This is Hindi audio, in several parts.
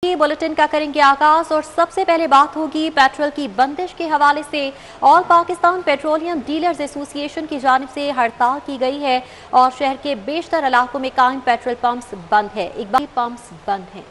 बुलेटिन का करेंगे आगाज और सबसे पहले बात होगी पेट्रोल की बंदिश के हवाले से। All Pakistan petroleum dealers association की जानिब से हड़ताल की गई है और शहर के बेशतर इलाकों में कायम पेट्रोल पंप्स बंद है। इकबाल पंप्स बंद हैं,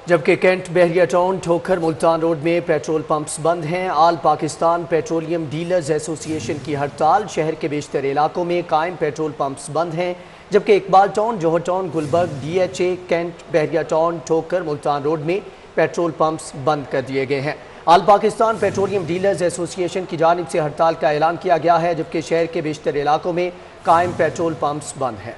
जबकि कैंट बहरिया टाउन ठोकर मुल्तान रोड में पेट्रोल पंप्स बंद हैं। All Pakistan petroleum dealers association की हड़ताल, शहर के बेशतर इलाकों में कायम पेट्रोल पंप्स बंद हैं, जबकि इकबाल टाउन, जौहर टाउन, गुलबर्ग, DHA, कैंट बहरिया टाउन ठोकर मुल्तान रोड में पेट्रोल पंप्स बंद कर दिए गए हैं। All Pakistan petroleum dealers association की जानिब से हड़ताल का ऐलान किया गया है, जबकि शहर के बेशतर इलाकों में कायम पेट्रोल पंप्स बंद हैं।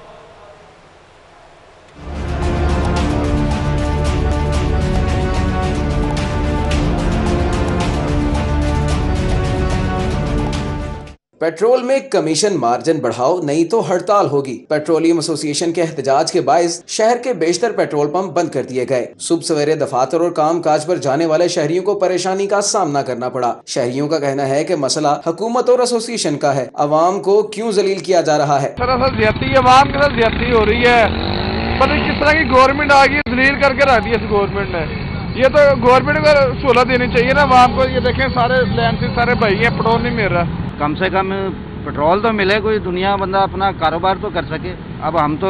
पेट्रोल में कमीशन मार्जिन बढ़ाओ नहीं तो हड़ताल होगी। पेट्रोलियम एसोसिएशन के एहतजाज के बायस शहर के बेशतर पेट्रोल पंप बंद कर दिए गए। सुबह सवेरे दफातर और काम काज पर जाने वाले शहरियों को परेशानी का सामना करना पड़ा। शहरियों का कहना है कि मसला हुकूमत और एसोसिएशन का है, अवाम को क्यों जलील किया जा रहा है। अवाम के साथ ज्यादती हो रही है, पर किस तरह की गवर्नमेंट आ गई, जलील करके रख दी इस गवर्नमेंट ने। ये तो गवर्नमेंट को सहूलत देनी चाहिए ना अवाम को। ये देखें सारे लैंड से सारे भाई हैं, पेट्रोल नहीं मिल रहा। कम से कम पेट्रोल तो मिले, कोई दुनिया बंदा अपना कारोबार तो कर सके। अब हम तो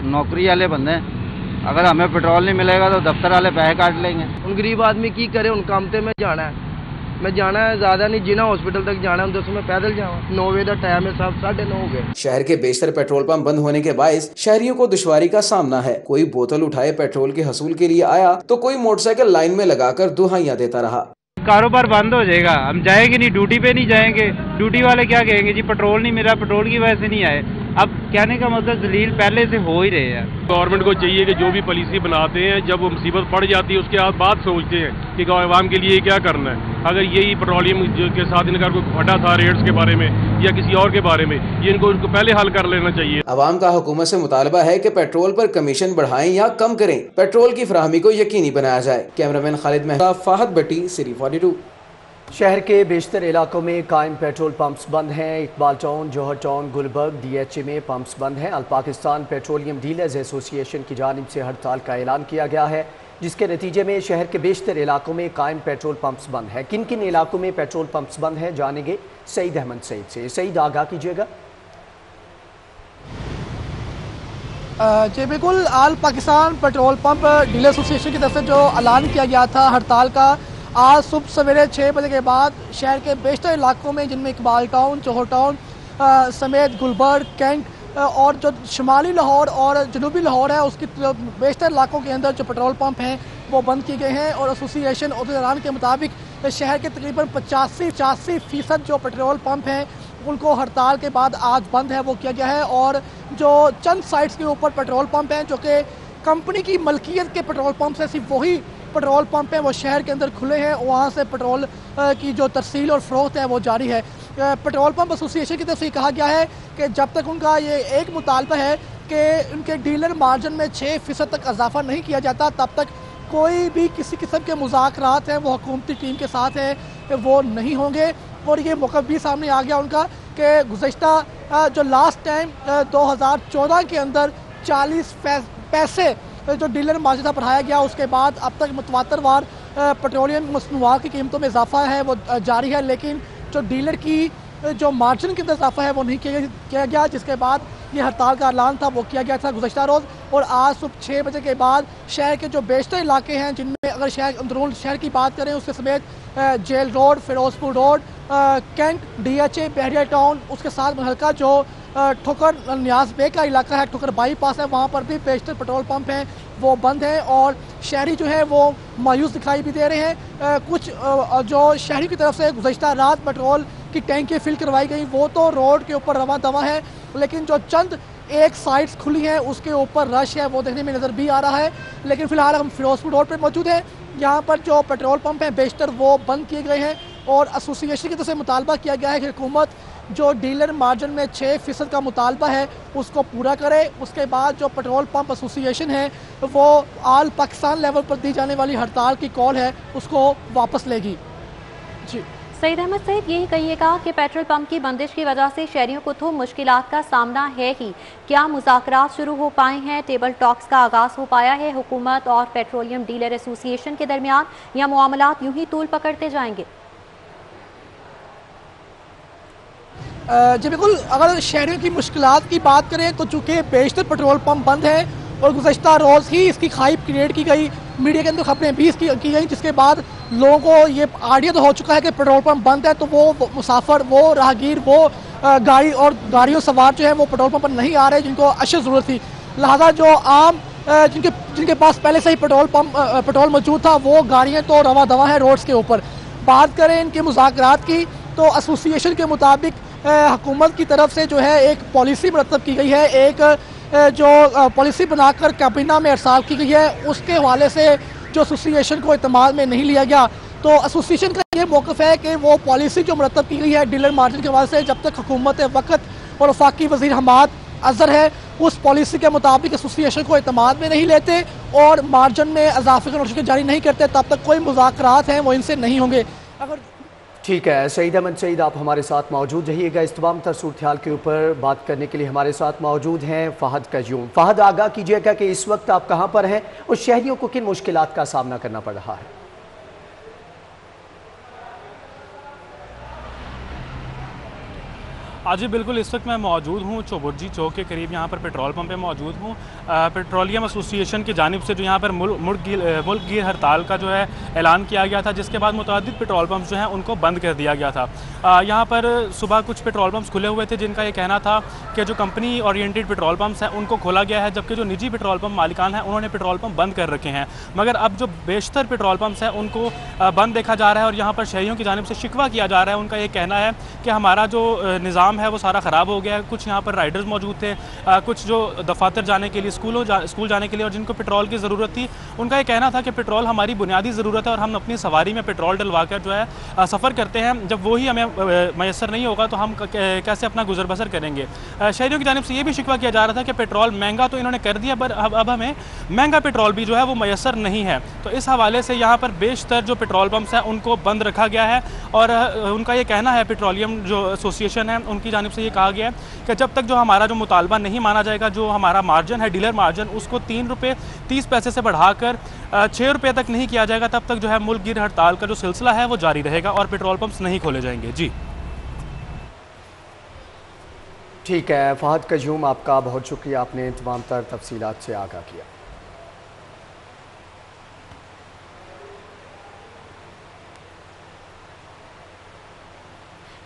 नौकरी वाले बंदे हैं, अगर हमें पेट्रोल नहीं मिलेगा तो दफ्तर वाले पैसे काट लेंगे। उन गरीब आदमी की करे, उन काम ते में जाना है ज़्यादा नहीं, जिन्हें हॉस्पिटल तक जाना है उन में पैदल जाओ। 9 बजे का टाइम है, साहब 9:30 हो गए। शहर के बेशतर पेट्रोल पंप बंद होने के बायस शहरियों को दुश्वारी का सामना है। कोई बोतल उठाए पेट्रोल के हसूल के लिए आया तो कोई मोटरसाइकिल लाइन में लगाकर दुहाइयां देता रहा। कारोबार बंद हो जाएगा, हम जाएंगे नहीं, ड्यूटी पे नहीं जाएंगे। ड्यूटी वाले क्या कहेंगे जी पेट्रोल नहीं मिला, पेट्रोल की वजह से नहीं आए। अब कहने का मतलब जलील पहले से हो ही रहे हैं। गवर्नमेंट को चाहिए कि जो भी पॉलिसी बनाते हैं, जब वो मुसीबत पड़ जाती है उसके बाद सोचते हैं कि आवाम के लिए क्या करना है। अगर यही पेट्रोलियम के साथ इनका कोई फटा था रेट्स के बारे में या किसी और के बारे में, ये इनको पहले हल कर लेना चाहिए। अवाम का हुकूमत से मुतालबा है कि पेट्रोल पर कमीशन बढ़ाएं या कम करें, पेट्रोल की फराहमी को यकीनी बनाया जाए। कैमरामैन खालिद मेहता, फाहद भट्टी, सिटी 42। शहर के बेशतर इलाकों में कायम पेट्रोल पंप्स बंद हैं। इकबाल टाउन, जौहर टाउन, गुलबर्ग, DHA में पंप्स बंद हैं। All Pakistan petroleum dealers association की जानिब से हड़ताल का ऐलान किया गया है, जिसके नतीजे में शहर के बेशतर इलाकों में कायम पेट्रोल पंप्स बंद हैं। किन किन इलाकों में पेट्रोल पंप्स बंद हैं जानेंगे सईद अहमद सईद से। सईद, आगाह कीजिएगा। जी बिल्कुल, all Pakistan petrol pump dealer association की तरफ से जो ऐलान किया गया था हड़ताल का, आज सुबह सवेरे 6 बजे के बाद शहर के बेशतर इलाकों में, जिनमें इकबाल टाउन, जौहर टाउन समेत गुलबर्ग, कैंट और जो शुमाली लाहौर और जनूबी लाहौर है, उसकी बेशतर इलाकों के अंदर जो पेट्रोल पंप हैं वो बंद किए गए हैं। और एसोसिएशन और ऐलान के मुताबिक शहर के तकरीबन 85% जो पेट्रोल पंप हैं उनको हड़ताल के बाद आज बंद है वो किया गया है। और जो चंद साइट्स के ऊपर पेट्रोल पंप हैं जो कि कंपनी की मलकियत के पेट्रोल पंप हैं, सिर्फ वही पेट्रोल पंप हैं वो शहर के अंदर खुले हैं, वहाँ से पेट्रोल की जो तरसील और फ़रोख्त है वो जारी है। पेट्रोल पंप एसोसिएशन की तरफ से कहा गया है कि जब तक उनका ये एक मुतालबा है कि उनके डीलर मार्जिन में 6% तक इजाफा नहीं किया जाता, तब तक कोई भी किसी किस्म के मुज़ाकरात हैं वो हुकूमती टीम के साथ हैं वो नहीं होंगे। और ये मौक़िफ़ भी सामने आ गया उनका कि गुज़श्ता जो लास्ट टाइम 2014 के अंदर 40 पैसे जो डीलर मार्जिन बढ़ाया गया, उसके बाद अब तक मुतवातरवार पेट्रोलियम मसनूआत की कीमतों में इजाफा है वो जारी है, लेकिन जो डीलर की जो मार्जिन के अंदर इजाफा है वो नहीं किया गया, जिसके बाद ये हड़ताल का ऐलान था वो किया गया था गुज़श्ता रोज़। और आज सुबह 6 बजे के बाद शहर के जो बेशतर इलाके हैं, जिनमें अगर शहर अंदरून शहर की बात करें उसके समेत jail road, Ferozepur road, cantt, DHA, Bahria town, उसके साथ मुहल्का जो ठोकर न्याज बे का इलाका है, ठोकर बाईपास है, वहाँ पर भी बेशतर पेट्रोल पंप हैं वो बंद हैं। और शहरी जो है वो मायूस दिखाई भी दे रहे हैं। कुछ जो शहरी की तरफ से गुज़श्ता रात पेट्रोल की टैंकी फिल करवाई गई वो तो रोड के ऊपर रवा दवा है, लेकिन जो चंद एक साइट्स खुली हैं उसके ऊपर रश है वो देखने में नज़र भी आ रहा है। लेकिन फ़िलहाल हम फिरोजपुर रोड पर मौजूद हैं, यहाँ पर जो पेट्रोल पंप हैं बेशतर वो बंद किए गए हैं। और एसोसिएशन की तरफ से मुतालबा किया गया है कि हुकूमत जो डीलर मार्जिन में 6% का मुतालबा है उसको पूरा करे। उसके बाद जो पेट्रोल पंप एसोसिएशन है वो ऑल पाकिस्तान लेवल पर दी जाने वाली हड़ताल की कॉल है उसको वापस लेगी। जी सईद अहमद सईद, यही कहिएगा कि पेट्रोल पंप की बंदिश की वजह से शहरियों को तो मुश्किलात का सामना है ही, क्या मुज़ाकरात शुरू हो पाए हैं, टेबल टॉक्स का आगाज हो पाया है हुकूमत और पेट्रोलियम डीलर एसोसिएशन के दरमियान, या मामलात यूं ही तूल पकड़ते जाएंगे? जी बिल्कुल, अगर शहरियों की मुश्किलात की बात करें तो चूँकि बेशतर पेट्रोल पंप बंद हैं और गुज़श्ता रोज़ ही इसकी खाइप क्रिएट की गई, मीडिया के अंदर खबरें भी की गई, जिसके बाद लोगों को ये आइडिया तो हो चुका है कि पेट्रोल पंप बंद है तो वो मुसाफिर, वो राहगीर, वो गाड़ी और गाड़ियों सवार जो है वो पेट्रोल पंप पर नहीं आ रहे जिनको अशद ज़रूरत थी। लिहाजा जो आम जिनके पास पहले से ही पेट्रोल मौजूद था वो गाड़ियाँ तो रवा दवा है रोड्स के ऊपर। बात करें इनके मुज़ाकरात की तो एसोसिएशन के मुताबिक हुकूमत की तरफ से जो है एक पॉलिसी मुरतब की गई है, एक जो पॉलिसी बनाकर कैबिनेट में अरसाल की गई है, उसके हवाले से जो एसोसिएशन को इत्तेमाद में नहीं लिया गया। तो एसोसिएशन का ये मौक़िफ़ है कि वो पॉलिसी जो मुरतब की गई है डीलर मार्जिन के हवाले से, जब तक हुकूमत वक़्त और वफाकी वज़ीर हमाद अज़हर है उस पॉलिसी के मुताबिक एसोसिएशन को इत्तेमाद में नहीं लेते और मार्जिन में इजाफे का नोटिफिकेशन जारी नहीं करते, तब तक कोई मुज़ाकरात हैं वो इनसे नहीं होंगे। अगर ठीक है, सईद अहमद सईद आप हमारे साथ मौजूद रहिएगा। इस तमाम तर सूरत के ऊपर बात करने के लिए हमारे साथ मौजूद हैं फ़हद कयूम। फ़हद, आगाह कीजिएगा कि इस वक्त आप कहाँ पर हैं और शहरियों को किन मुश्किलात का सामना करना पड़ रहा है? आज जी बिल्कुल, इस वक्त मैं मौजूद हूँ चौबुर्जी चौक के करीब, यहाँ पर पेट्रोल पंप पे मौजूद हूँ। पेट्रोलियम एसोसिएशन की जानिब से जो यहाँ पर मुल्क गिर हड़ताल का जो है ऐलान किया गया था, जिसके बाद मुतअद्दिद पेट्रोल पंप जो हैं उनको बंद कर दिया गया था। यहाँ पर सुबह कुछ पेट्रोल पंप्स खुले हुए थे जिनका ये कहना था कि जो कंपनी ओरिएंटेड पेट्रोल पंप्स हैं उनको खोला गया है, जबकि जो निजी पेट्रोल पंप मालिकान हैं उन्होंने पेट्रोल पंप बंद कर रखे हैं। मगर अब जो बेशतर पेट्रोल पंप्स हैं उनको बंद देखा जा रहा है और यहाँ पर शहरियों की जानिब से शिकवा किया जा रहा है। उनका ये कहना है कि हमारा जो निज़ाम है वो सारा ख़राब हो गया है। कुछ यहाँ पर राइडर्स मौजूद थे, कुछ जो दफातर जाने के लिए, स्कूल जाने के लिए और जिनको पेट्रोल की ज़रूरत थी, उनका ये कहना था कि पेट्रोल हमारी बुनियादी ज़रूरत है और हम अपनी सवारी में पेट्रोल डलवा कर जो है सफ़र करते हैं, जब वही हमें मैसर नहीं होगा तो हम कैसे अपना गुजर बसर करेंगे। शहरियों की जानिब से ये भी शिकवा किया जा रहा था कि पेट्रोल महंगा तो इन्होंने कर दिया, पर अब हमें महंगा पेट्रोल भी जो है वो मैसर नहीं है। तो इस हवाले से यहाँ पर बेशतर जो पेट्रोल पंप्स हैं उनको बंद रखा गया है और उनका ये कहना है, पेट्रोलियम जो एसोसिएशन है उनकी जानिब से ये कहा गया है कि जब तक जो हमारा जो मुतालबा नहीं माना जाएगा, जो हमारा मार्जिन है डीलर मार्जिन, उसको 3 रुपये 30 पैसे से बढ़ाकर 6 रुपये तक नहीं किया जाएगा, तब तक जो है मुल्क गिर हड़ताल का जो सिलसिला है वो जारी रहेगा और पेट्रोल पंप्स नहीं खोले जाएंगे। जी ठीक है फ़हद कयूम, आपका बहुत शुक्रिया, आपने तमाम तर तफसीलात से आगाह किया।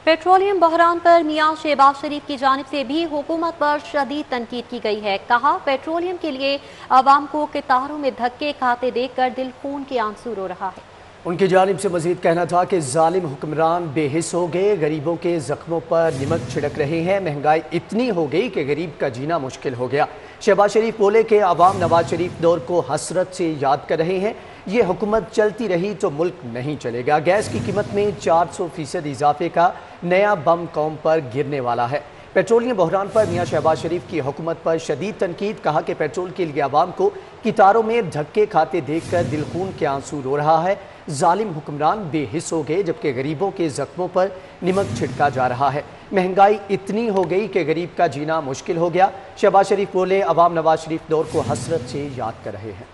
पेट्रोलियम बहरान पर मियां शहबाज शरीफ की जानिब से भी हुकूमत पर शदीद तनकीद की गई है। कहा, पेट्रोलियम के लिए आवाम को कतारों में धक्के खाते देखकर दिल खून के आंसू रो रहा है। उनकी जानिब से मजीद कहना था कि जालिम हुक्मरान बेहिस हो गए, गरीबों के जख्मों पर नमक छिड़क रहे हैं, महंगाई इतनी हो गई कि गरीब का जीना मुश्किल हो गया। शहबाज शरीफ बोले कि आवाम नवाज शरीफ दौर को हसरत से याद कर रहे हैं, ये हुकूमत चलती रही तो मुल्क नहीं चलेगा। गैस की कीमत में 400% इजाफे का नया बम कौम पर गिरने वाला है। पेट्रोलियम बहरान पर मियां शहबाज शरीफ की हुकूमत पर शदीद तनकीद। कहा कि पेट्रोल के लिए आवाम को कितारों में धक्के खाते देखकर दिल खून के आंसू रो रहा है। जालिम हुक्मरान बेहिस हो गए, जबकि गरीबों के जख्मों पर नमक छिड़का जा रहा है। महंगाई इतनी हो गई कि गरीब का जीना मुश्किल हो गया। शहबाज शरीफ बोले, अवाम नवाज शरीफ दौर को हसरत से याद कर रहे हैं।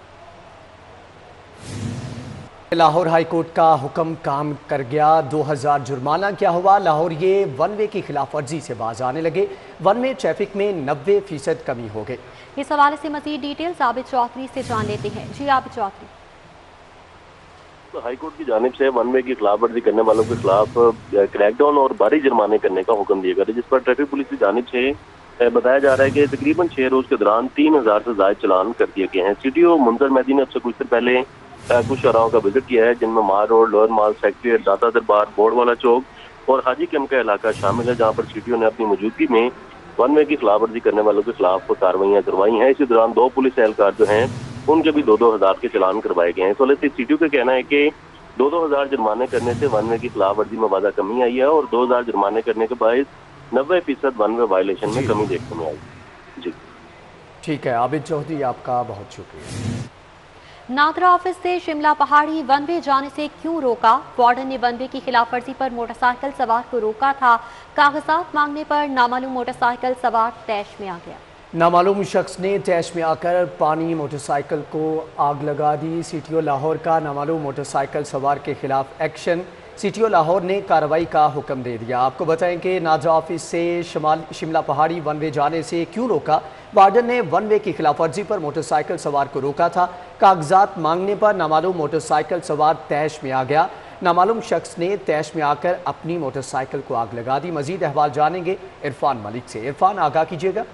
लाहौर हाई कोर्ट का हुक्म काम कर गया, 2000 जुर्माना क्या हुआ? लाहौर ये वन वे की खिलाफ वर्जी से बाज आने लगे, वन वे ट्रैफिक में 90% कमी हो गई। इस हवाले से मजीद डिटेल्स आबिद चौधरी से जान लेते हैं। जी आबिद चौधरी। तो हाई कोर्ट की जानिब से वन वे की खिलाफ वर्जी करने वालों के खिलाफ क्रैकडाउन और भारी जुर्माने करने का हुक्म दिया गया, जिस पर ट्रैफिक पुलिस की जानिब से बताया जा रहा है कि तकरीबन 6 रोज के दौरान 3000 से ज्यादा चलान कर दिए गए हैं। CTO मुंजर मेहदी ने अब से कुछ देर पहले कुछ शहरों का विजिट किया है, जिनमें मार रोड, लोअर माल सेक्रेटरीट, दाता दरबार, बोर्ड वाला चौक और हाजी कैंप का इलाका शामिल है, जहाँ पर CTO ने अपनी मौजूदगी में वन वे की खिलाफ वर्जी करने वालों के खिलाफ कार्रवाइयाँ करवाई हैं। इसी दौरान 2 पुलिस एहलकार जो हैं उनके भी 2-2 हज़ार के चलान करवाए गए हैं। इस वजह से CTO का कहना है कि 2-2 हज़ार जुर्माने करने से वन वे की खिलाफ वर्जी में वादा कमी आई है और 2000 जुर्माने करने के बाद 90% वन वे वायलेशन में कमी देखने में आई। जी ठीक है आबिद चौधरी, आपका बहुत शुक्रिया। नादरा ऑफिस से शिमला पहाड़ी वन वे जाने से क्यों रोका? वार्डन ने वन वे की खिलाफवर्जी पर मोटरसाइकिल सवार को रोका था। कागजात मांगने पर नामालूम मोटरसाइकिल सवार तैश में आ गया। नामालूम शख्स ने तैश में आकर पानी मोटरसाइकिल को आग लगा दी। सीटीओ लाहौर का नामालूम मोटरसाइकिल सवार के खिलाफ एक्शन। सीटीओ लाहौर ने कार्रवाई का हुक्म दे दिया। आपको बताएं कि नादरा ऑफिस से शिमला पहाड़ी वन वे जाने से क्यों रोका? वार्डन ने वन वे की खिलाफवर्जी पर मोटरसाइकिल सवार को रोका था। कागजात मांगने पर नामालूम मोटरसाइकिल सवार तैश में आ गया। नामालूम शख्स ने तैश में आकर अपनी मोटरसाइकिल को आग लगा दी। मजीद अहवाल जानेंगे इरफान मलिक से। इरफान, आगाह कीजिएगा।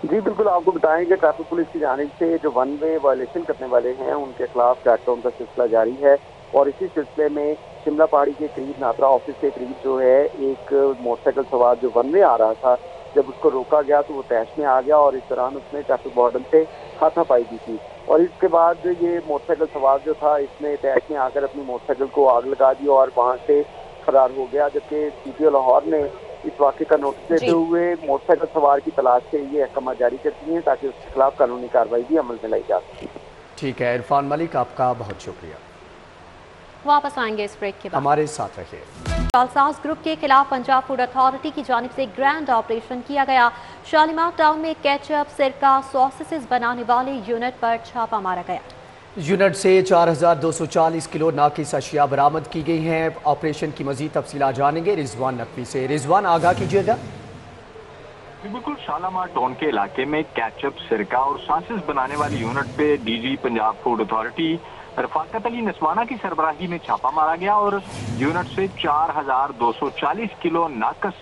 जी बिल्कुल, आपको बताएं कि ट्रैफिक पुलिस की जानिब से जो वन वे वायलेशन करने वाले हैं उनके खिलाफ क्रैकडाउन का सिलसिला जारी है और इसी सिलसिले में शिमला पहाड़ी के करीब नादरा ऑफिस के करीब जो है एक मोटरसाइकिल सवार जो वन वे आ रहा था, जब उसको रोका गया तो वो तैश में आ गया और इस दौरान उसने ट्रैफिक वार्डन से हाथापाई की थी और इसके बाद ये मोटरसाइकिल सवार जो था इसने तैश में आकर अपनी मोटरसाइकिल को आग लगा दी और वहाँ से फरार हो गया। जबकि सीटीओ लाहौर ने इस वाक़े का नोटिस देते हुए मोटरसाइकिल सवार की तलाश से ये अहकाम जारी करती हैं ताकि उसके खिलाफ कानूनी कार्रवाई भी अमल में लाई जा सके। ठीक है इरफान मलिक, आपका बहुत शुक्रिया। वापस आएंगे इस ब्रेक के बाद। हमारे साथ रहिए। जलसाज ग्रुप के खिलाफ पंजाब फूड अथॉरिटी की जानिब से ग्रैंड ऑपरेशन किया गया। शालीमार टाउन में केचप, सिरका, सॉसेसेस बनाने वाले यूनिट पर छापा मारा गया। यूनिट से 4240 किलो नाकिस अशिया बरामद की गई हैं। ऑपरेशन की मजीद तफसीलात जानेंगे रिजवान नकवी से। रिजवान, आगाह कीजिएगा। बिल्कुल, शालीमार टाउन के इलाके में केचप, सिरका और सॉसेस बनाने वाली यूनिट पे DG Punjab food authority Rafaqat Ali Naswana की सरबराही में छापा मारा गया और यूनिट से 4240 किलो नाकस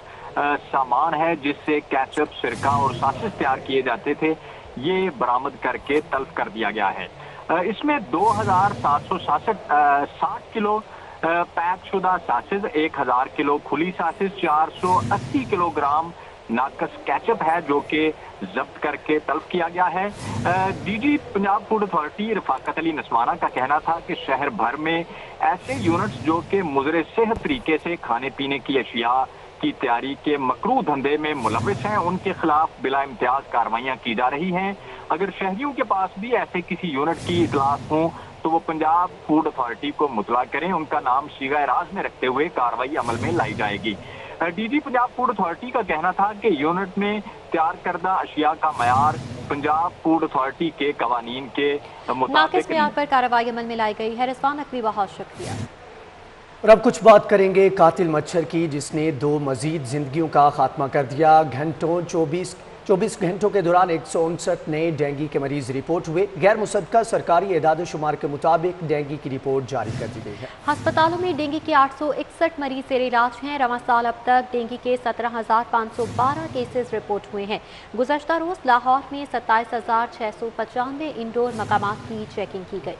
सामान है जिससे केचप, सिरका और सॉसेस तैयार किए जाते थे, ये बरामद करके तलब कर दिया गया है। इसमें 2760 किलो पैक शुदा सॉसेस, 1000 किलो खुली सॉसेस, 480 किलोग्राम नाकस केचप है जो कि जब्त करके तलब किया गया है। DG Punjab food authority Rafaqat Ali Naswana का कहना था कि शहर भर में ऐसे यूनिट्स जो कि मुजरे सेहत तरीके से खाने पीने की अशिया की तैयारी के मकरू धंधे में मुलविस हैं, उनके खिलाफ बिला इम्तियाज कार्रवाइयाँ की जा रही हैं। अगर शहरियों के पास भी ऐसे किसी यूनिट की इतलात हो तो वो पंजाब फूड अथॉरिटी को मुतला करें, उनका नाम सीगा राज में रखते हुए कार्रवाई अमल में लाई जाएगी। डीजी पंजाब फूड अथॉरिटी का कहना था कि यूनिट में तैयार करदा अशिया का मयार पंजाब फूड अथॉरिटी के कवानीन के मुताबिक मयार पर कार्रवाई अमल में लाई गई है। रिजवान नकवी, बहुत शुक्रिया। और अब कुछ बात करेंगे कातिल मच्छर की जिसने 2 मजीद जिंदगियों का खात्मा कर दिया। 24 घंटों के दौरान 159 नए डेंगू के मरीज रिपोर्ट हुए। गैर मुसद्दका सरकारी एदाद शुमार के मुताबिक डेंगू की रिपोर्ट जारी कर दी गई है। अस्पतालों में डेंगू के 861 मरीज जेर इलाज हैं। रवां साल अब तक डेंगू के 17,512 केसेस रिपोर्ट हुए हैं। गुज़श्ता रोज लाहौर में 27,695 इंडोर मकामात की चेकिंग की गई।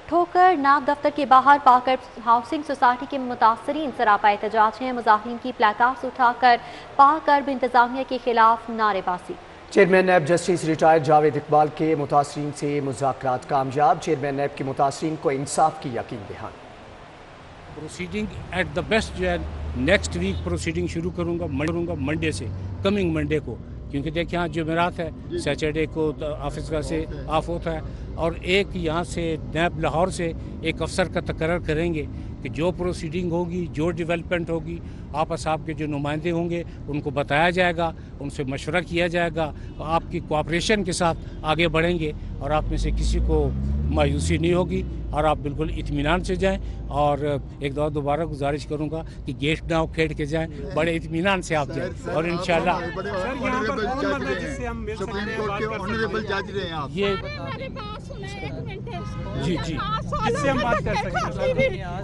ठोकर नाब दफ्तर के बाहर पाकर हाउसिंग सोसाइटी के मुतासरीन सरापा एहतजाज हैं। मुजाहिरीन की प्लेकार्ड्स उठाकर पाक इंतजामिया के खिलाफ नारेबाजी। Chairman NAB justice retired Javed Iqbal के मुतासरीन से मुज़ाकरात कामयाब। चेयरमैन नैब के मुतासरीन को इंसाफ की यकीन दहानी। प्रोसीडिंग एट द बेस्ट जो है नेक्स्ट वीक प्रोसीडिंग शुरू करूँगा मंडे से, कमिंग मंडे को, क्योंकि देखिए यहाँ जुमेरात है, सैटरडे को ऑफिस का से ऑफ होता है और एक यहाँ से नैब लाहौर से एक अफसर का तकर्रर करेंगे कि जो प्रोसीडिंग होगी, जो डेवलपमेंट होगी, आपस आपके जो नुमाइंदे होंगे उनको बताया जाएगा, उनसे मशवरा किया जाएगा, आपकी कोऑपरेशन के साथ आगे बढ़ेंगे और आप में से किसी को मायूसी नहीं होगी और आप बिल्कुल इत्मीनान से जाएं। और एक दफ़ा दोबारा गुजारिश करूंगा कि गेट ना खेड़ के जाएं, बड़े इत्मीनान से आप जाएं और इंशाल्लाह ये जी इससे हम बात कर सकते हैं।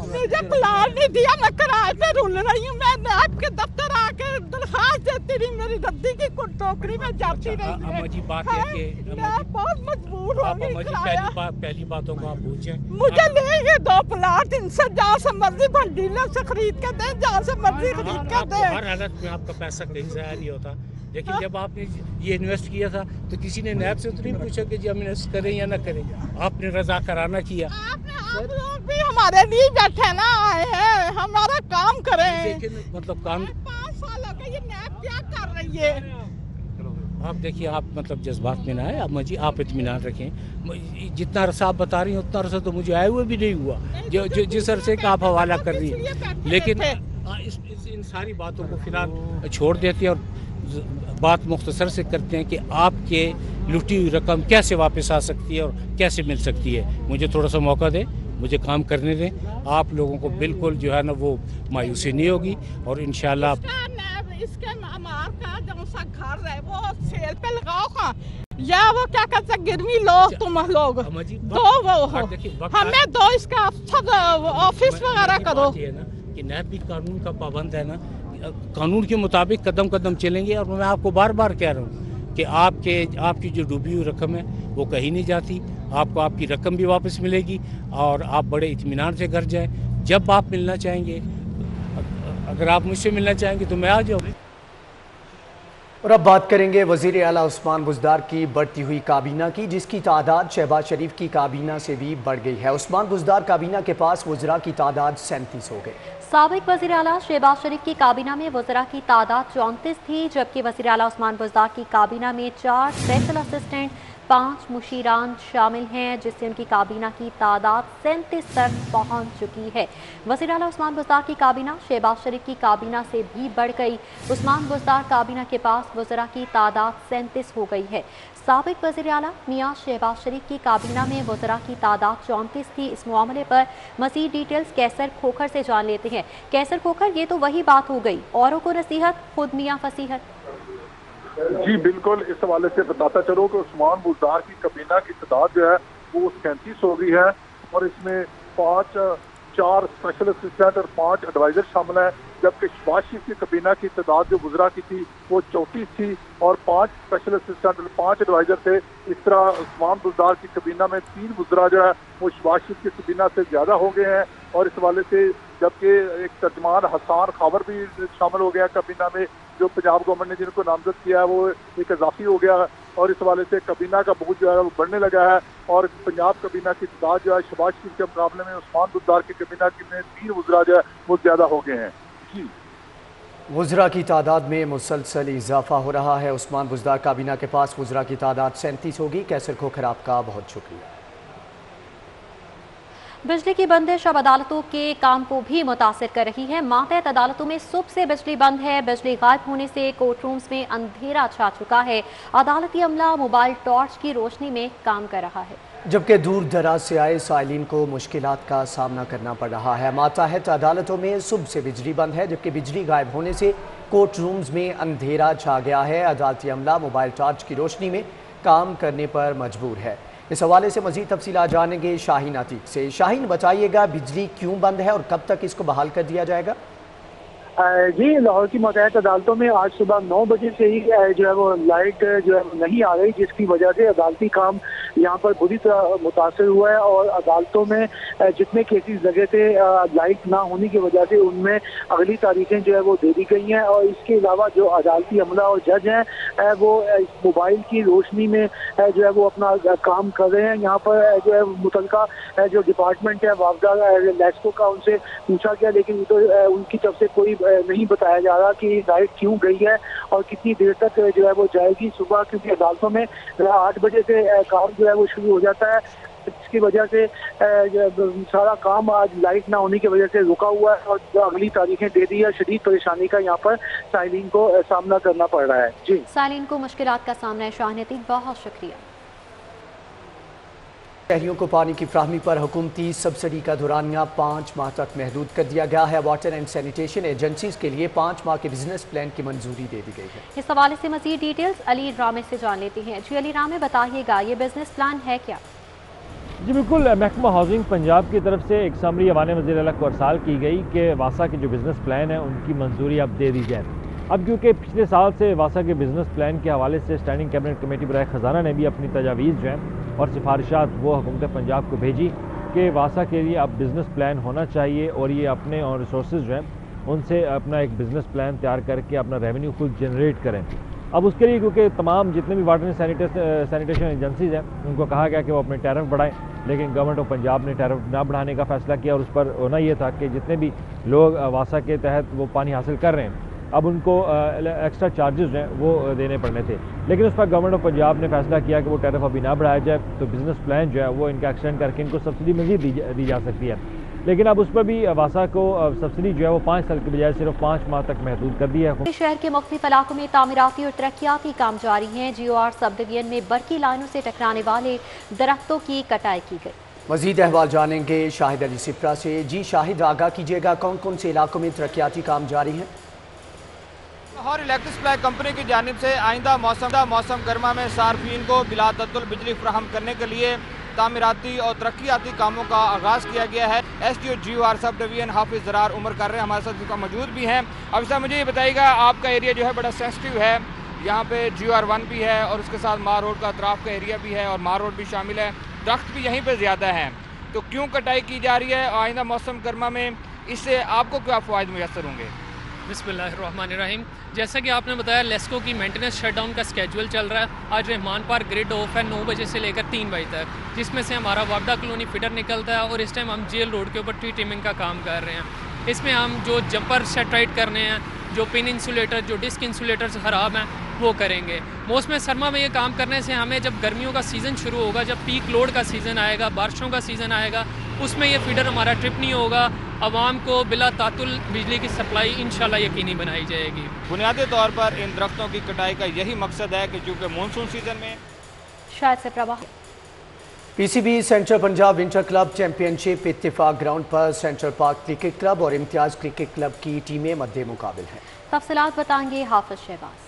मुझे प्लान नहीं दिया, मैं किराए पे रुल रही हूँ। मैं आपके दफ्तर आके दरखास्त देती रही, मेरी रद्दी की टोकरी में जाती रही। अम्मा जी बात है कि मैं बहुत मजबूर हो गई। पहली बातों को आप पूछें, मुझे लेंगे 2 प्लाट, इनसे जहाँ से मर्जी डीलर से खरीद के दे, जहाँ से मर्जी खरीद के दे। हर हालत में आपका पैसा कहीं ज़ाया नहीं होता, लेकिन जब आपने ये इन्वेस्ट किया था तो किसी ने नैब से तो नहीं पूछा कि जी हम इन्वेस्ट करें या ना करें, आपने रजा कराना किया। आप लोग भी हमारे लिए बैठे ना आए हैं, हमारा काम करें। लेकिन मतलब काम 5 साल हो गए, ये नैब क्या कर रही है? आप देखिए, आप मतलब जज्बात में ना आए, अब मुझे आप इत्मीनान रखें। जितना अरसा आप बता रही हैं उतना अरसा तो मुझे आए हुए भी नहीं हुआ, जो जिस अरसे का आप हवाला कर रही हैं। लेकिन इन सारी बातों को फिलहाल छोड़ देते हैं और बात मुख्तसर से करते हैं कि आपके लुटी हुई रकम कैसे वापस आ सकती है और कैसे मिल सकती है। मुझे थोड़ा सा मौका दें, मुझे काम करने दें। आप लोगों को बिल्कुल जो है ना वो मायूसी नहीं होगी और इंशाल्लाह इसके मामार का जो सा घर है वो सेल पे लगाओ का, या वो क्या कहते हैं गिरवी लोग तुम लोग दो वो हो, हमें दो इसका ऑफिस वगैरह करो कि नैब भी कानून का पाबंद है ना, कानून के मुताबिक कदम कदम चलेंगे। और मैं आपको बार बार कह रहा हूँ कि आपकी जो डूबी हुई रकम है वो कहीं नहीं जाती, आपको आपकी रकम भी वापस मिलेगी और आप बड़े इत्मीनान से घर जाएं। जब आप मिलना चाहेंगे, अगर आप मुझसे मिलना चाहेंगे तो मैं आ जाऊँ। और अब बात करेंगे वज़ीर आला उस्मान बुज़दार की बढ़ती हुई काबीना की, जिसकी तादाद शहबाज शरीफ की काबीना से भी बढ़ गई है। उस्मान बुज़दार काबीना के पास वज़रा की तादाद 37 हो गई। साबिक वज़ीर आला शहबाज शरीफ की काबीना में वज़रा की तादाद 34 थी, जबकि वज़ीर आला उस्मान बुज़दार की काबीना में 4 स्पेशल असिस्टेंट, 5 मुशीरान शामिल हैं, जिससे उनकी काबीना की तादाद 37 तक पहुंच चुकी है। वज़ीर आला उस्मान बुज़दार की काबीना शहबाज शरीफ की काबीना से भी बढ़ गई। उस्मान बुज़दार काबीना के पास वज़रा की तादाद 37 हो गई है। साबिक वज़ीर आला मियां शहबाज शरीफ की काबीना में वज़रा की तादाद 34 थी। इस मामले पर मज़ीद डिटेल्स कैसर खोखर से जान लेते हैं। कैसर खोखर, ये तो वही बात हो गई, औरों को नसीहत, खुद मियां फसीहत। जी बिल्कुल, इस हवाले से बताता चलो कि उस्मान बुज़दार की काबीना की तादाद जो है वो 37 हो गई है और इसमें 4 स्पेशल असिस्टेंट और 5 एडवाइजर शामिल हैं, जबकि शहबाज शरीफ की काबीना की तादाद जो वज़रा की थी वो 34 थी और 5 स्पेशल असिस्टेंट और 5 एडवाइजर थे। इस तरह उस्मान बुज़दार की काबीना में 3 वज़रा जो है वो शहबाज शरीफ की काबीना से ज़्यादा हो गए हैं और इस हवाले से जबकि एक तर्जमान हसान खावर भी शामिल हो गया काबीना में, जो पंजाब गवर्नमेंट ने जिनको नामजद किया है वो एक इजाफी हो गया और इस हवाले से काबीना का बोझ जो है वो बढ़ने लगा है और पंजाब काबीना की तादाद जो है शहबाज शरीफ के मुकाबले में उस्मान बुज़दार की काबीना में 3 वज़रा जो है वो ज़्यादा हो गए हैं। जी, वज़रा की तादाद में मुसलसल इजाफा हो रहा है। उस्मान बुज़दार काबीना के पास वज़रा की तादाद 37 होगी। कैसर खोखर, आपका बहुत शुक्रिया। बिजली की बंदिश अब अदालतों के काम को भी मुतासिर कर रही है। मातहत अदालतों में सुबह से बिजली बंद है। बिजली गायब होने से कोर्ट रूम्स में अंधेरा छा चुका है। अदालती अमला मोबाइल टॉर्च की रोशनी में काम कर रहा है, जबकि दूर दराज से आए साइलिन को मुश्किलात का सामना करना पड़ रहा है। मातहत अदालतों में सुबह से बिजली बंद है, जबकि बिजली गायब होने से कोर्ट रूम्स में अंधेरा छा गया है। अदालती अमला मोबाइल टॉर्च की रोशनी में काम करने पर मजबूर है। इस हवाले से मजीद तफसीलात जानेंगे शाहीन अतीक से। शाहीन, बताइएगा बिजली क्यों बंद है और कब तक इसको बहाल कर दिया जाएगा? जी, लाहौर की मुतहद अदालतों में आज सुबह 9 बजे से ही जो है वो लाइट जो है नहीं आ रही, जिसकी वजह से अदालती काम यहाँ पर बुरी तरह मुतासर हुआ है और अदालतों में जितने केसेस लगे थे लाइट ना होने की वजह से उनमें अगली तारीखें जो है वो दे दी गई हैं और इसके अलावा जो अदालती अमला और जज हैं वो मोबाइल की रोशनी में जो है वो अपना काम कर रहे हैं। यहाँ पर जो है मुतलका जो डिपार्टमेंट है वापदा लेस्को का, उनसे पूछा गया लेकिन तो उनकी तरफ से कोई नहीं बताया जा रहा कि लाइट क्यों गई है और कितनी देर तक जो है वो जाएगी सुबह, क्योंकि अदालतों में 8 बजे से काम जो है वो शुरू हो जाता है। इसकी वजह से सारा काम आज लाइट ना होने की वजह से रुका हुआ है और अगली तारीखें दे दी है। शदीद परेशानी का यहाँ पर साइलिन को सामना करना पड़ रहा है। जी, साइलिन को मुश्किलात का सामना है। शाहनती, बहुत शुक्रिया। शहरियों को पानी की फ्राहमी पर हुकूमती सब्सिडी का दुरानिया 5 माह तक महदूद कर दिया गया है। वाटर एंड सैनिटेशन एजेंसीज के लिए 5 माह के बिजनेस प्लान की मंजूरी दे दी गई है। इस हवाले से मजीद डिटेल्स अली रामे से जान लेती हैं। जी अली रामे, बताइएगा ये बिजनेस प्लान है क्या? जी बिल्कुल, महकमा हाउसिंग पंजाब की तरफ से एक समरी अवान वज़ीर आला को अरसाल की गई कि वासा के जो बिज़नेस प्लान है उनकी मंजूरी अब दे दी जाए। अब क्योंकि पिछले साल से वासा के बिज़नेस प्लान के हवाले से स्टैंडिंग कैबिनेट कमेटी बराए ख़जाना ने भी अपनी तजावीज़ जो हैं और सिफारिशात वो हुकूमत पंजाब को भेजी कि वासा के लिए अब बिज़नेस प्लान होना चाहिए और ये अपने और रिसोर्सेज जो हैं उनसे अपना एक बिज़नेस प्लान तैयार करके अपना रेवेन्यू खुद जनरेट करें। अब उसके लिए क्योंकि तमाम जितने भी वाटर सैनिटेशन एजेंसीज़ हैं उनको कहा गया कि वो अपने टैरिफ बढ़ाएं, लेकिन गवर्नमेंट ऑफ पंजाब ने टैरिफ ना बढ़ाने का फ़ैसला किया और उस पर होना ये था कि जितने भी लोग वासा के तहत वो पानी हासिल कर रहे हैं अब उनको एक्स्ट्रा चार्जेस हैं वो देने पड़ने थे, लेकिन उस पर गवर्नमेंट ऑफ पंजाब ने फैसला किया कि वो टैरिफ अभी ना बढ़ाया जाए, तो बिजनेस प्लान जो है वो इनका एक्सटेंड करके इनको सब्सिडी मज़ीद दी जा सकती है। लेकिन अब उस पर भी वासा को सब्सिडी जो है वो 5 साल के बजाय सिर्फ 5 माह तक महदूद कर दिया है। शहर के मुख्तलिफ इलाकों में तामीराती और तरक्याती काम जारी हैं। GOR सब डिवीजन में बरकी लाइनों से टकराने वाले दरख्तों की कटाई की गई। मजीद अहवाल जानेंगे शाहिद अली सिप्रा से। जी शाहिद, आगाह कीजिएगा कौन कौन से इलाकों में तरक्याती काम जारी हैं? लाहौर इलेक्ट्रिक सप्लाई कंपनी की जानिब से आइंदा मौसम गर्मा में सार्फिन को बिला तअत्तुल बिजली फराहम करने के लिए तामीराती और तरक्याती कामों का आगाज़ किया गया है। SDO GOR सब डिवीजन हाफिज ज़रार उमर कर रहे हैं, हमारे साथ मौजूद भी हैं। अब सर मुझे ये बताइएगा, आपका एरिया जो है बड़ा सेंसिटिव है, यहाँ पे GOR 1 भी है और उसके साथ मार रोड का अतराफ का एरिया भी है और मार रोड भी शामिल है, दरख्त भी यहीं पर ज़्यादा हैं, तो क्यों कटाई की जा रही है? आइंदा मौसम गर्मा में इससे आपको क्या फ़वाइद मुयस्सर होंगे? बिस्मिल्लाहिर्रहमानिर्रहीम। जैसा कि आपने बताया, लेस्को की मेंटेनेंस शटडाउन का स्केड्यूल चल रहा है। आज रहमान पार्क ग्रिड ऑफ है 9 बजे से लेकर 3 बजे तक, जिसमें से हमारा वापडा कॉलोनी फीडर निकलता है और इस टाइम हम जेल रोड के ऊपर ट्री ट्रिमिंग का काम कर रहे हैं। इसमें हम जो जंपर सेट राइट करने हैं, जो पिन इंसुलेटर, जो डिस्क इंसुलेटर ख़राब हैं वो करेंगे। मौसम सरमा में ये काम करने से हमें जब गर्मियों का सीज़न शुरू होगा, जब पीक लोड का सीज़न आएगा, बारिशों का सीज़न आएगा, उसमें ये फीडर हमारा ट्रिप नहीं होगा। आवाम को बिला तातुल बिजली की सप्लाई इंशाल्लाह यकीनी बनाई जाएगी। बुनियादी तौर पर इन दरख्तों की कटाई का यही मकसद है कि चूँकि मानसून सीज़न में शायद से प्रभाव। PCB central Punjab winter club championship इत्तेफाक ग्राउंड पर सेंट्रल पार्क क्रिकेट क्लब और इम्तियाज क्रिकेट क्लब की टीमें मद्दे मुकाबिल हैं। तफसीलात बताएंगे हाफिज शहबाज।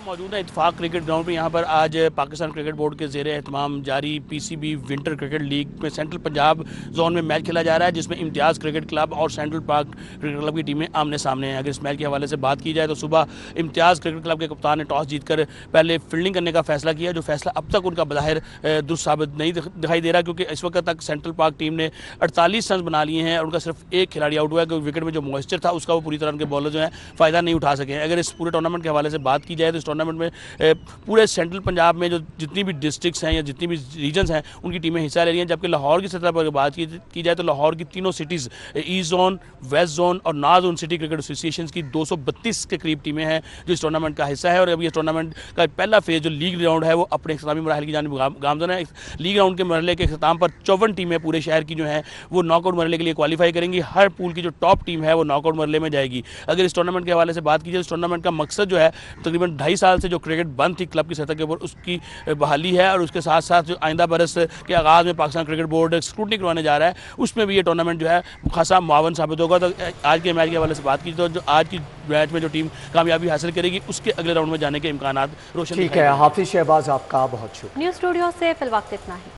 मौजूद है इत्तेफाक क्रिकेट ग्राउंड पर। यहाँ पर आज पाकिस्तान क्रिकेट बोर्ड के ज़ेरे एहतमाम जारी PCB विंटर क्रिकेट लीग में सेंट्रल पंजाब जोन में मैच खेला जा रहा है, जिसमें इम्तियाज़ क्रिकेट क्लब और सेंट्रल पार्क क्रिकेट क्लब की टीमें आमने सामने हैं। अगर इस मैच के हवाले से बात की जाए तो सुबह इम्तियाज़ क्रिकेट क्लब के कप्तान ने टॉस जीतकर पहले फील्डिंग करने का फैसला किया, जो फैसला अब तक उनका बज़ाहिर दुरुस्त साबित नहीं दिखाई दे रहा, क्योंकि इस वक्त तक सेंट्रल पार्क टीम ने 48 रन बना लिए हैं और उनका सिर्फ एक खिलाड़ी आउट हुआ है, क्योंकि विकेट में जो मॉइस्चर था उसका वो पूरी तरह उनके बॉलर जो है फ़ायदा नहीं उठा सके हैं। अगर इस पूरे टूर्नामेंट के हवाले से बात की जाए तो इस टूर्नामेंट में पूरे सेंट्रल पंजाब में जो जितनी भी डिस्ट्रिक्ट्स हैं या जितनी भी रीजन्स हैं उनकी टीमें हिस्सा ले रही हैं, जबकि लाहौर की सतह पर बात की जाए तो लाहौर की तीनों cities east zone, west zone और north zone city cricket association की 232 के करीब टीमें हैं जो इस टूर्नामेंट का हिस्सा है। और अभी इस टूर्नामेंट का पहला फेज़ जो लीग राउंड है वो अपने इख्तितामी मराहल की जानिब गामज़न है। लीग राउंड के मरहले के अख्ताम पर 54 टीमें पूरे शहर की जो हैं वो नॉकआउट मरहले के लिए क्वालिफाई करेंगी। हर पूल की जो टॉप टीम है वो नॉकआउट मरहले में जाएगी। अगर इस टूर्नामेंट के हवाले से बात की जाए, इस टूर्नामेंट का मकसद जो है तकरीबन 2.5 साल से जो क्रिकेट बंद थी क्लब की सतह के ऊपर, उसकी बहाली है। और उसके साथ साथ जो आइंदा बरस के आगाज़ में पाकिस्तान क्रिकेट बोर्ड स्क्रूटनी करवाने जा रहा है, उसमें भी ये टूर्नामेंट जो है खासा मुआवन साबित होगा। तो आज के मैच के हवाले से बात की तो जो आज की मैच में जो टीम कामयाबी हासिल करेगी उसके अगले राउंड में जाने के इम्कानात रोशन। ठीक है, हाफिज शहबाज आपका बहुत शुक्रिया। न्यूज़ स्टूडियो से फिल वक्त इतना ही।